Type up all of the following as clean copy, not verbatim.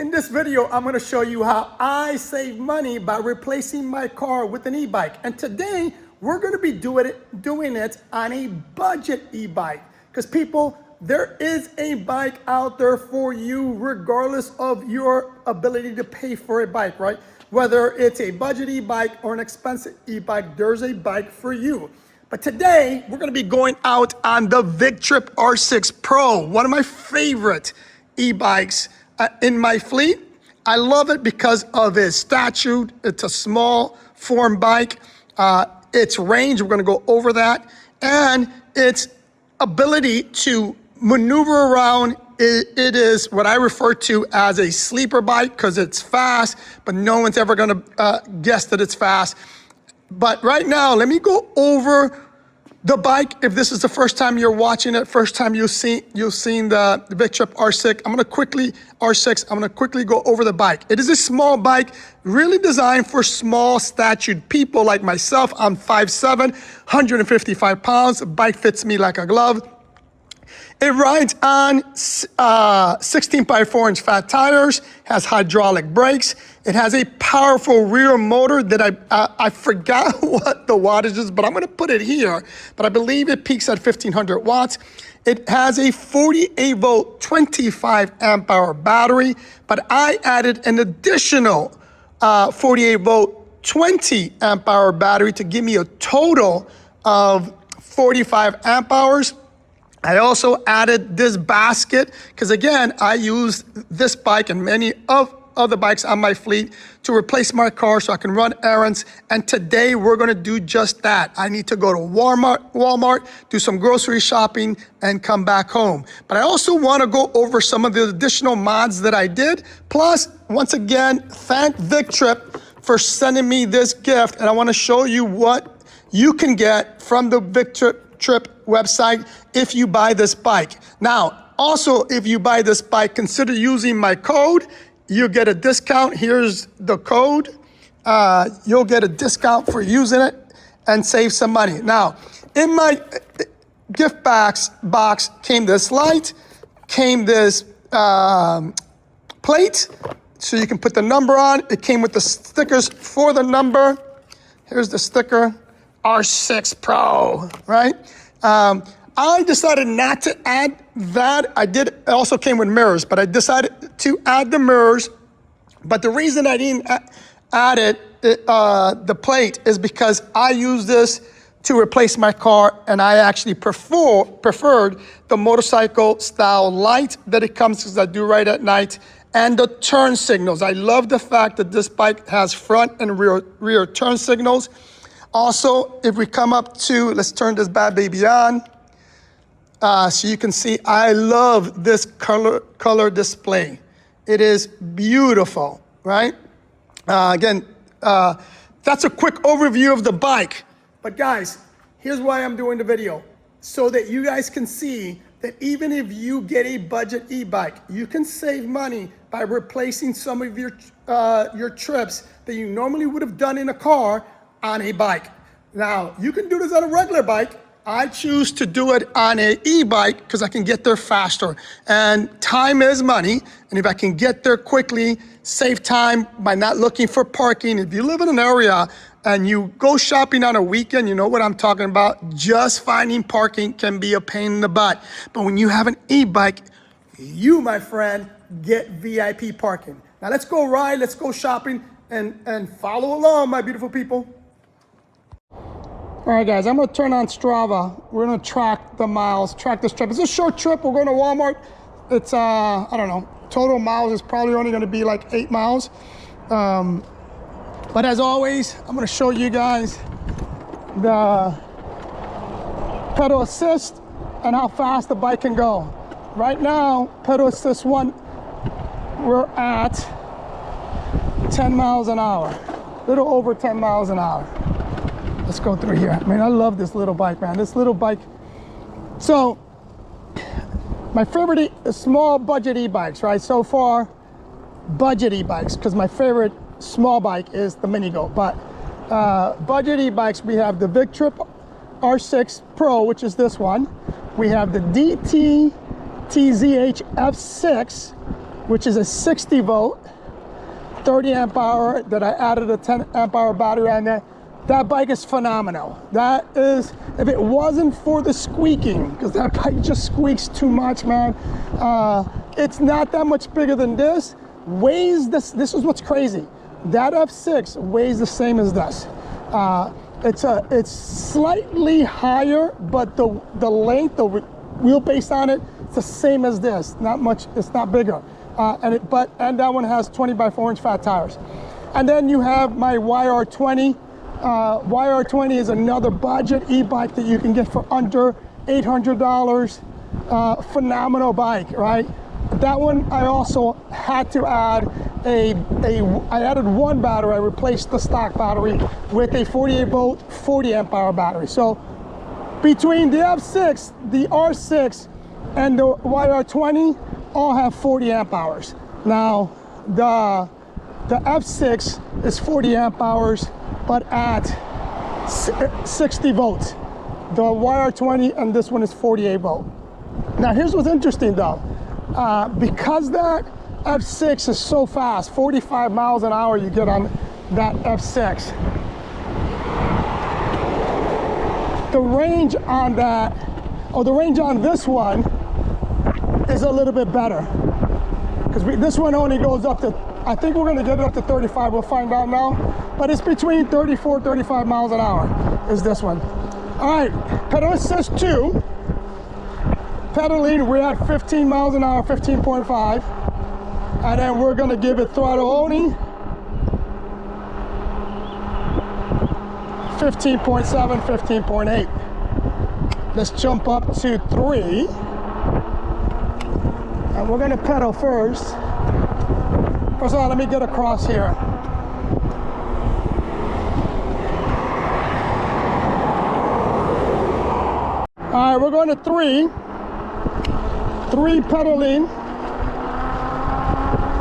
In this video, I'm going to show you how I save money by replacing my car with an e-bike. And today, we're going to be doing it on a budget e-bike. Because people, there is a bike out there for you regardless of your ability to pay for a bike, right? Whether it's a budget e-bike or an expensive e-bike, there's a bike for you. But today, we're going to be going out on the Victrip R6 Pro, one of my favorite e-bikes in my fleet. I love it because of its stature. It's a small form bike. Its range, we're going to go over that, and its ability to maneuver around. It is what I refer to as a sleeper bike because it's fast, but no one's ever going to guess that it's fast. But right now, let me go over the bike. If this is the first time you're watching it, first time you've seen the Victrip R6, I'm gonna quickly go over the bike. It is a small bike, really designed for small statured people like myself. I'm 5'7", 155 pounds. The bike fits me like a glove. It rides on 16x4-inch fat tires, has hydraulic brakes. It has a powerful rear motor that I forgot what the wattage is, but I'm gonna put it here. But I believe it peaks at 1500 watts. It has a 48 volt, 25 amp hour battery, but I added an additional 48 volt, 20 amp hour battery to give me a total of 45 amp hours. I also added this basket because, again, I use this bike and many of other bikes on my fleet to replace my car so I can run errands. And today we're going to do just that. I need to go to Walmart, do some grocery shopping, and come back home. But I also want to go over some of the additional mods that I did. Plus, once again, thank Victrip for sending me this gift. And I want to show you what you can get from the Victrip website if you buy this bike. Now, also, if you buy this bike, consider using my code. You'll get a discount. Here's the code. You'll get a discount for using it and save some money. Now, in my gift box came this light, came this plate, so you can put the number on. It came with the stickers for the number. Here's the sticker. R6 Pro, right? I decided not to add that. It also came with mirrors, but I decided to add the mirrors. But the reason I didn't add the plate is because I use this to replace my car, and I actually preferred the motorcycle style light that it comes, because I do ride at night, and the turn signals. I love the fact that this bike has front and rear turn signals. Also, if we come up to, let's turn this bad baby on. So you can see, I love this color display. It is beautiful, right? Again, that's a quick overview of the bike. But guys, here's why I'm doing the video. So that you guys can see that even if you get a budget e-bike, you can save money by replacing some of your trips that you normally would have done in a car on a bike. Now, you can do this on a regular bike. I choose to do it on an e-bike because I can get there faster. And time is money. And if I can get there quickly, save time by not looking for parking. If you live in an area and you go shopping on a weekend, you know what I'm talking about. Just finding parking can be a pain in the butt. But when you have an e-bike, you, my friend, get VIP parking. Now let's go ride, let's go shopping, and follow along, my beautiful people. All right, guys, I'm gonna turn on Strava. We're gonna track the miles, track this trip. It's a short trip. We're going to Walmart. It's, I don't know, total miles is probably only gonna be like 8 miles. But as always, I'm gonna show you guys the pedal assist and how fast the bike can go. Right now, pedal assist 1, we're at 10 miles an hour, a little over 10 miles an hour. Let's go through here. I mean, I love this little bike, man. This little bike. So, my favorite small budget e-bikes, right? So far, budget e-bikes, because my favorite small bike is the Minigo. But budget e-bikes, we have the Victrip R6 Pro, which is this one. We have the DT TZH F6, which is a 60 volt, 30 amp hour that I added a 10 amp hour battery on there. That bike is phenomenal. That is, if it wasn't for the squeaking, because that bike just squeaks too much, man. It's not that much bigger than this. Weighs this is what's crazy. That F6 weighs the same as this. It's slightly higher, but the length, the wheelbase on it, it's the same as this. Not much, it's not bigger. And that one has 20 by 4 inch fat tires. And then you have my YR20. YR20 is another budget e-bike that you can get for under $800. Phenomenal bike, right? That one I also had to add I added one battery. I replaced the stock battery with a 48 volt, 40 amp hour battery. So between the F6, the R6, and the YR20, all have 40 amp hours. Now, the F6 is 40 amp hours, but at 60 volts. The YR20 and this one is 48 volt. Now, here's what's interesting though. Because that F6 is so fast, 45 miles an hour you get on that F6. The range on that, or the range on this one is a little bit better. Because this one only goes up to, I think we're gonna get it up to 35, we'll find out now. But it's between 34, 35 miles an hour is this one. All right, pedal assist 2. Pedaling, we're at 15 miles an hour, 15.5. And then we're gonna give it throttle only. 15.7, 15.8. Let's jump up to 3. And we're gonna pedal first. First of all, let me get across here. All right, we're going to 3. 3 pedaling.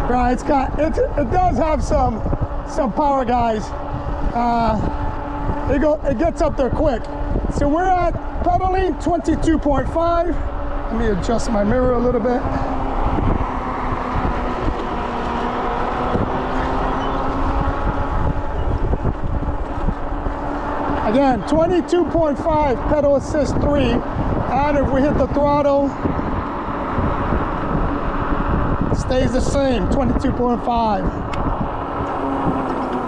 Right, it does have some power, guys. It gets up there quick. So we're at pedaling 22.5. Let me adjust my mirror a little bit. Again, 22.5 pedal assist 3. And if we hit the throttle, stays the same, 22.5.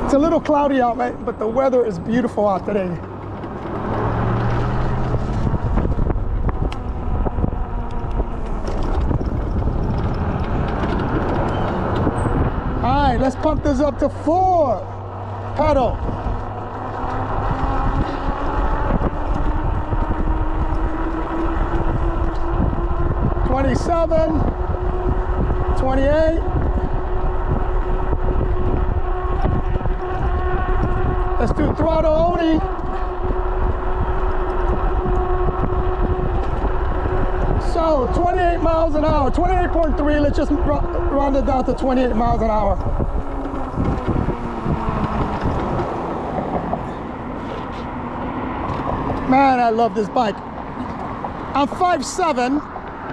It's a little cloudy out, mate, but the weather is beautiful out today. All right, let's pump this up to 4. Pedal. 27, 28. Let's do throttle only. So 28 miles an hour, 28.3. Let's just round it down to 28 miles an hour. Man, I love this bike. I'm 5'7",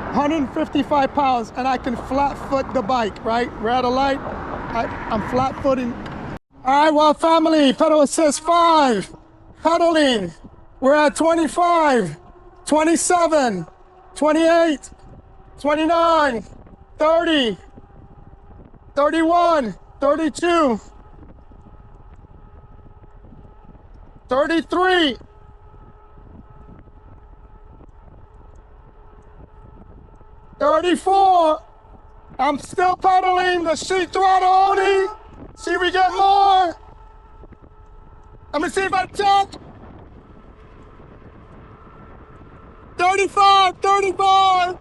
155 pounds, and I can flat foot the bike, right? We're at a light, I'm flat footing. All right, well, family, pedal assist 5, pedaling. We're at 25, 27, 28, 29, 30, 31, 32, 33, 34. I'm still pedaling the sheet throttle only. See if we get more. Let me see if I tuck. 35, 35,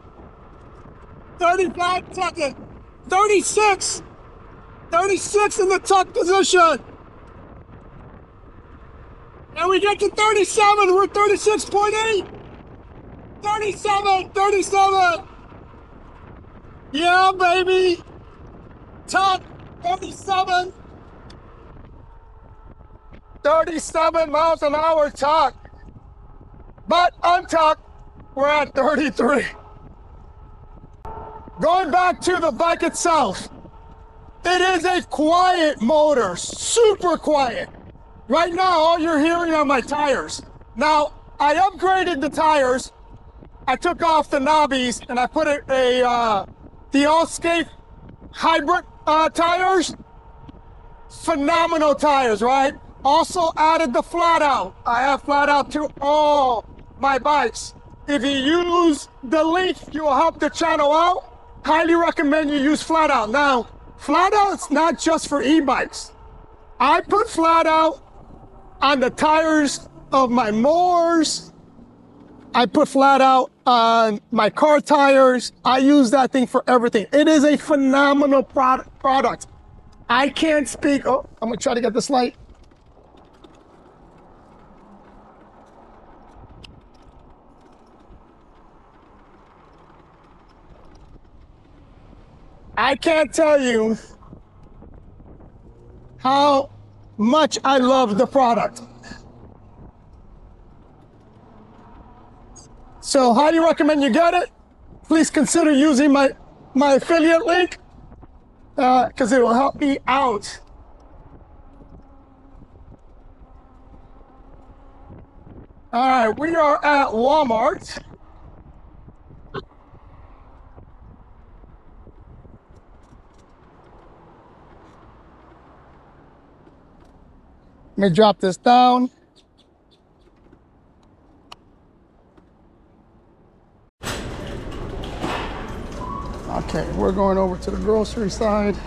35 tucking. 36, 36 in the tuck position. And we get to 37, we're 36.8. 37, 37. Yeah, baby. Tuck, 37. 37 miles an hour tuck. But untucked, we're at 33. Going back to the bike itself, it is a quiet motor, super quiet. Right now, all you're hearing are my tires. Now, I upgraded the tires. I took off the knobbies and I put the all-skate hybrid tires. Phenomenal tires, right? Also added the flat out. I have flat out to all my bikes. If you use the link, you will help the channel out. Highly recommend you use flat out. Now, flat out's not just for e-bikes. I put flat out on the tires of my mowers. I put flat out on my car tires. I use that thing for everything. It is a phenomenal product. I can't speak. Oh, I'm gonna try to get this light. I can't tell you how much I love the product. So highly recommend you get it. Please consider using my affiliate link because it will help me out. All right, we are at Walmart. Let me drop this down. Okay, we're going over to the grocery side.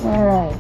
All right.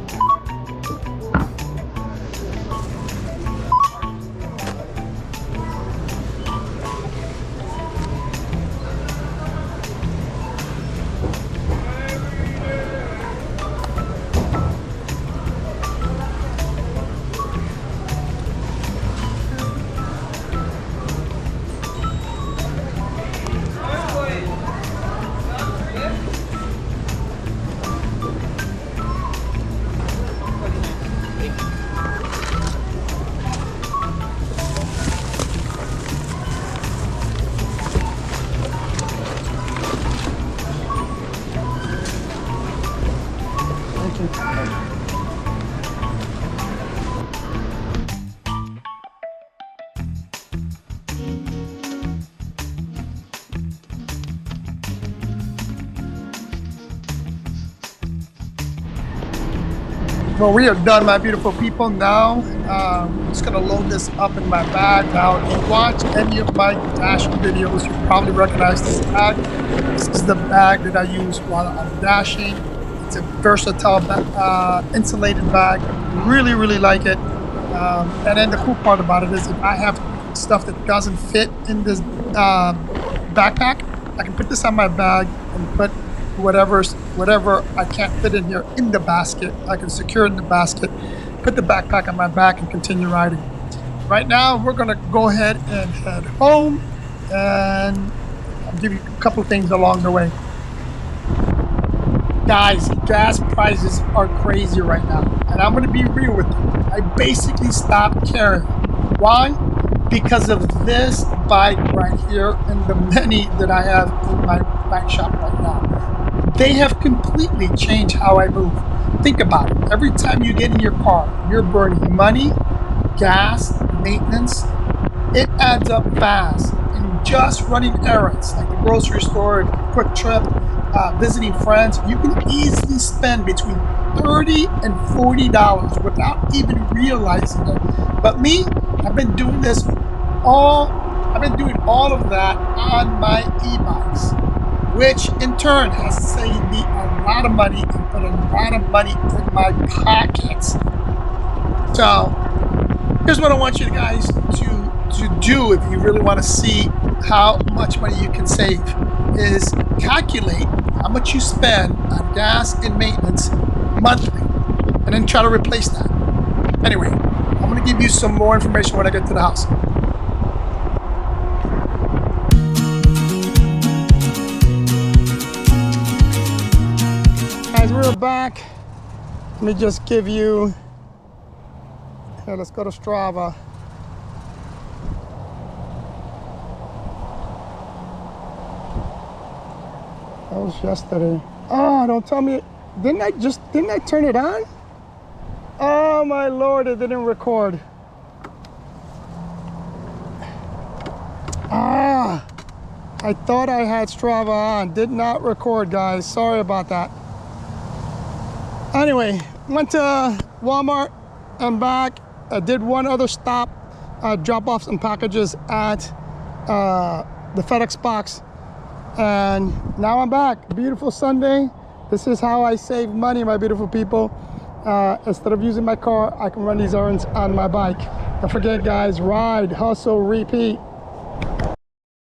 Well, we are done, my beautiful people. Now, I'm just gonna load this up in my bag. Now, if you watch any of my dashing videos, you probably recognize this bag. This is the bag that I use while I'm dashing. It's a versatile insulated bag. Really, really like it. And then the cool part about it is if I have stuff that doesn't fit in this backpack, I can put this on my bag and put whatever I can't fit in here in the basket. I can secure it in the basket, put the backpack on my back and continue riding. Right now, we're gonna go ahead and head home and I'll give you a couple things along the way. Guys, gas prices are crazy right now. And I'm gonna be real with you. I basically stopped caring. Why? Because of this bike right here and the many that I have in my bike shop right now. They have completely changed how I move. Think about it. Every time you get in your car, you're burning money, gas, maintenance. It adds up fast. And just running errands, like the grocery store, quick trip, visiting friends, you can easily spend between $30 and $40 without even realizing it. But me, I've been doing all of that on my e-bikes, which in turn has saved me a lot of money and put a lot of money in my pockets. So here's what I want you guys to do if you really want to see how much money you can save, is calculate how much you spend on gas and maintenance monthly, and then try to replace that. Anyway, I'm going to give you some more information when I get to the house. Guys, we're back. Let me just give you, here, let's go to Strava. That was yesterday. Oh, don't tell me. Didn't I turn it on? Oh my Lord, it didn't record. Ah, I thought I had Strava on. Did not record, guys. Sorry about that. Anyway, went to Walmart and back. I did one other stop, drop off some packages at the FedEx box. And now I'm back. Beautiful Sunday. This is how I save money, my beautiful people. Instead of using my car, I can run these errands on my bike. Don't forget, guys, ride, hustle, repeat.